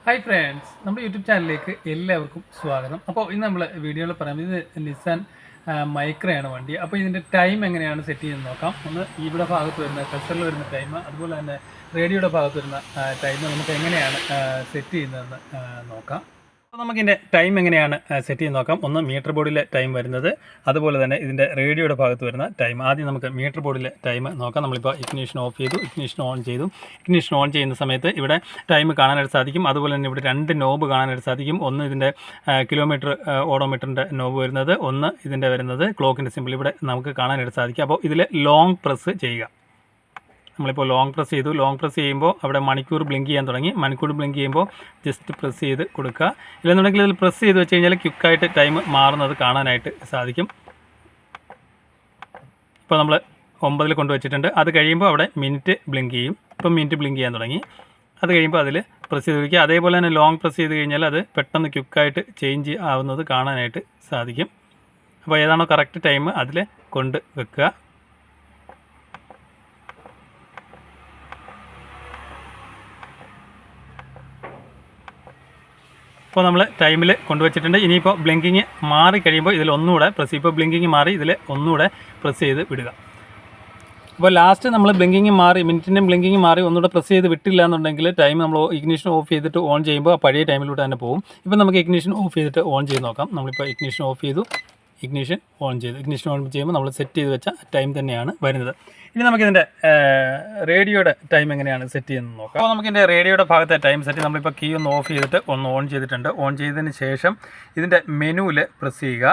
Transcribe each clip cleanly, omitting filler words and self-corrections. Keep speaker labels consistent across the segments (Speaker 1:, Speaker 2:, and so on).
Speaker 1: Hi friends, നമ്മുടെ YouTube ചാനലിലേക്ക് എല്ലാവർക്കും സ്വാഗതം. അപ്പോൾ ഇന്ന് നമ്മൾ വീഡിയോയിൽ പറയുന്നത് ഇത് നിസാൻ മൈക്രയാണ് വണ്ടി. അപ്പോൾ ഇതിൻ്റെ ടൈം എങ്ങനെയാണ് സെറ്റ് ചെയ്യുന്നത് നോക്കാം. ഒന്ന് ഇവിടെ ഭാഗത്ത് വരുന്ന കസ്റ്ററിൽ വരുന്ന ടൈം, അതുപോലെ തന്നെ റേഡിയോയുടെ ഭാഗത്ത് വരുന്ന ടൈം നമുക്ക് എങ്ങനെയാണ് സെറ്റ് ചെയ്യുന്നതെന്ന് നോക്കാം. അപ്പോൾ നമുക്കിതിൻ്റെ ടൈം എങ്ങനെയാണ് സെറ്റ് ചെയ്ത് നോക്കാം. ഒന്ന് മീറ്റർ ബോർഡിലെ ടൈം വരുന്നത്, അതുപോലെ തന്നെ ഇതിൻ്റെ റേഡിയോയുടെ ഭാഗത്ത് വരുന്ന ടൈം. ആദ്യം നമുക്ക് മീറ്റർ ബോർഡിലെ ടൈം നോക്കാം. നമ്മളിപ്പോൾ ഇഗ്നിഷൻ ഓഫ് ചെയ്തു, ഇഗ്നിഷൻ ഓൺ ചെയ്തു. ഇഗ്നിഷൻ ഓൺ ചെയ്യുന്ന സമയത്ത് ഇവിടെ ടൈം കാണാനായിട്ട് സാധിക്കും. അതുപോലെ തന്നെ ഇവിടെ രണ്ട് നോബ് കാണാനായിട്ട് സാധിക്കും. ഒന്ന് ഇതിൻ്റെ കിലോമീറ്റർ ഓഡോമീറ്ററിൻ്റെ നോബ് വരുന്നത്, ഒന്ന് ഇതിൻ്റെ വരുന്നത് ക്ലോക്കിൻ്റെ സിമ്പിൾ ഇവിടെ നമുക്ക് കാണാനായിട്ട് സാധിക്കും. അപ്പോൾ ഇതിൽ ലോങ് പ്രസ് ചെയ്യുക. നമ്മളിപ്പോൾ ലോങ് പ്രസ് ചെയ്തു. ലോങ് പ്രസ് ചെയ്യുമ്പോൾ അവിടെ മണിക്കൂർ ബ്ലിങ്ക് ചെയ്യാൻ തുടങ്ങി. മണിക്കൂർ ബ്ലിങ്ക് ചെയ്യുമ്പോൾ ജസ്റ്റ് പ്രസ് ചെയ്ത് കൊടുക്കുക. ഇല്ലെന്നുണ്ടെങ്കിൽ ഇതിൽ പ്രസ് ചെയ്ത് വെച്ച് കഴിഞ്ഞാൽ ക്വിക്കായിട്ട് ടൈം മാറുന്നത് കാണാനായിട്ട് സാധിക്കും. ഇപ്പോൾ നമ്മൾ 9 കൊണ്ടുവച്ചിട്ടുണ്ട്. അത് കഴിയുമ്പോൾ അവിടെ മിനിറ്റ് ബ്ലിങ്ക് ചെയ്യും. ഇപ്പം മിനിറ്റ് ബ്ലിങ്ക് ചെയ്യാൻ തുടങ്ങി. അത് കഴിയുമ്പോൾ അതിൽ പ്രസ് ചെയ്ത് വയ്ക്കുക. അതേപോലെ തന്നെ ലോങ് പ്രസ് ചെയ്ത് കഴിഞ്ഞാൽ അത് പെട്ടെന്ന് ക്വിക്കായിട്ട് ചേഞ്ച് ആവുന്നത് കാണാനായിട്ട് സാധിക്കും. അപ്പോൾ ഏതാണോ കറക്റ്റ് ടൈം അതിൽ കൊണ്ട് വെക്കുക. ഇപ്പോൾ നമ്മൾ ടൈമിൽ കൊണ്ടുവച്ചിട്ടുണ്ട്. ഇനിയിപ്പോൾ ബ്ലിങ്കിങ് മാറി കഴിയുമ്പോൾ ഇതിൽ ഒന്നുകൂടെ പ്രസ് ചെയ്യും. ഇപ്പോൾ ബ്ലിങ്കിങ് മാറി ഇതിൽ ഒന്നുകൂടെ പ്രസ് ചെയ്ത് വിടുക. അപ്പോൾ ലാസ്റ്റ് നമ്മൾ ബ്ലിങ്കിങ് മാറി, മിനിറ്റിൻ്റെ ബ്ലിങ്കിങ് മാറി ഒന്നുകൂടെ പ്രസ് ചെയ്ത് വിട്ടില്ല എന്നുണ്ടെങ്കിൽ ടൈം നമ്മൾ ഇഗ്നിഷൻ ഓഫ് ചെയ്തിട്ട് ഓൺ ചെയ്യുമ്പോൾ ആ പഴയ ടൈമിലൂടെ തന്നെ പോകും. ഇപ്പോൾ നമുക്ക് ഇഗ്നിഷൻ ഓഫ് ചെയ്തിട്ട് ഓൺ ചെയ്ത് നോക്കാം. നമ്മളിപ്പോൾ ഇഗ്നിഷൻ ഓഫ് ചെയ്തു, ഇഗ്നിഷൻ ഓൺ ചെയ്തു. ഇഗ്നിഷൻ ഓൺ ചെയ്യുമ്പോൾ നമ്മൾ സെറ്റ് ചെയ്ത് വെച്ച ടൈം തന്നെയാണ് വരുന്നത്. ഇനി നമുക്കിതിൻ്റെ റേഡിയോയുടെ ടൈം എങ്ങനെയാണ് സെറ്റ് ചെയ്യുന്നത് നോക്കാം. അപ്പോൾ നമുക്കിതിൻ്റെ റേഡിയോയുടെ ഭാഗത്തെ ടൈം സെറ്റ് നമ്മളിപ്പോൾ കീ ഒന്ന് ഓഫ് ചെയ്തിട്ട് ഒന്ന് ഓൺ ചെയ്തിട്ടുണ്ട്. ഓൺ ചെയ്തതിന് ശേഷം ഇതിൻ്റെ മെനുവിൽ പ്രസ് ചെയ്യുക.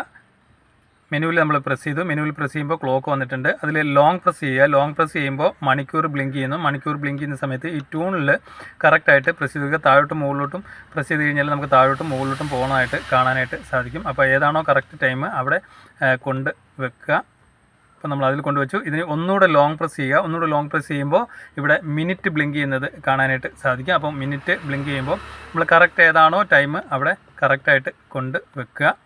Speaker 1: മെനുവിൽ നമ്മൾ പ്രസ് ചെയ്തു. മെനുവിൽ പ്രസ് ചെയ്യുമ്പോൾ ക്ലോക്ക് വന്നിട്ടുണ്ട്. അതിൽ ലോങ് പ്രസ് ചെയ്യുക. ലോങ് പ്രസ് ചെയ്യുമ്പോൾ മണിക്കൂർ ബ്ലിങ്ക് ചെയ്യുന്നു. മണിക്കൂർ ബ്ലിങ്ക് ചെയ്യുന്ന സമയത്ത് ഈ ട്യൂണിൽ കറക്റ്റായിട്ട് പ്രസ് ചെയ്ത് താഴോട്ടും മുകളിലോട്ടും പ്രസ് ചെയ്ത് കഴിഞ്ഞാൽ നമുക്ക് താഴോട്ടും മുകളിലോട്ടും പോകുന്നതായിട്ട് കാണാനായിട്ട് സാധിക്കും. അപ്പോൾ ഏതാണോ കറക്റ്റ് ടൈം അവിടെ കൊണ്ട് വെക്കുക. അപ്പോൾ നമ്മൾ അതിൽ കൊണ്ടുവച്ചു. ഇതിന് ഒന്നുകൂടെ ലോങ് പ്രസ് ചെയ്യുക. ഒന്നുകൂടെ ലോങ് പ്രസ് ചെയ്യുമ്പോൾ ഇവിടെ മിനിറ്റ് ബ്ലിങ്ക് ചെയ്യുന്നത് കാണാനായിട്ട് സാധിക്കും. അപ്പോൾ മിനിറ്റ് ബ്ലിങ്ക് ചെയ്യുമ്പോൾ നമ്മൾ കറക്റ്റ് ഏതാണോ ടൈം അവിടെ കറക്റ്റായിട്ട് കൊണ്ട് വെക്കുക.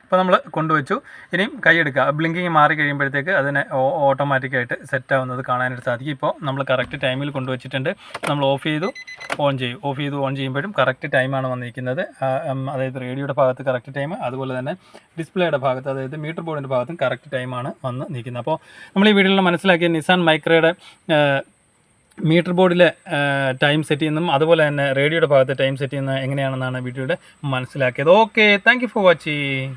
Speaker 1: അപ്പോൾ നമ്മൾ കൊണ്ടുവച്ചു. ഇനിയും കൈയെടുക്കുക. ബ്ലിങ്കിങ് മാറി കഴിയുമ്പോഴത്തേക്ക് അതിനെ ഓട്ടോമാറ്റിക്കായിട്ട് സെറ്റ് ആവുന്നത് കാണാനായിട്ട് സാധിക്കും. ഇപ്പോൾ നമ്മൾ കറക്റ്റ് ടൈമിൽ കൊണ്ടുവച്ചിട്ടുണ്ട്. നമ്മൾ ഓഫ് ചെയ്തു, ഓൺ ചെയ്യും. ഓഫ് ചെയ്തു ഓൺ ചെയ്യുമ്പോഴും കറക്റ്റ് ടൈമാണ് വന്നിരിക്കുന്നത്. അതായത് റേഡിയോയുടെ ഭാഗത്ത് കറക്റ്റ് ടൈം, അതുപോലെ തന്നെ ഡിസ്പ്ലേയുടെ ഭാഗത്ത്, അതായത് മീറ്റർ ബോർഡിൻ്റെ ഭാഗത്തും കറക്റ്റ് ടൈമാണ് വന്ന് നിൽക്കുന്നത്. അപ്പോൾ നമ്മൾ ഈ വീഡിയോയിൽ മനസ്സിലാക്കിയ നിസാൻ മൈക്രയുടെ മീറ്റർ ബോർഡിലെ ടൈം സെറ്റ് ചെയ്യുന്നതും അതുപോലെ തന്നെ റേഡിയോയുടെ ഭാഗത്ത് ടൈം സെറ്റ് ചെയ്യുന്നത് എങ്ങനെയാണെന്നാണ് വീഡിയോയുടെ മനസ്സിലാക്കിയത്. Okay, thank you for watching.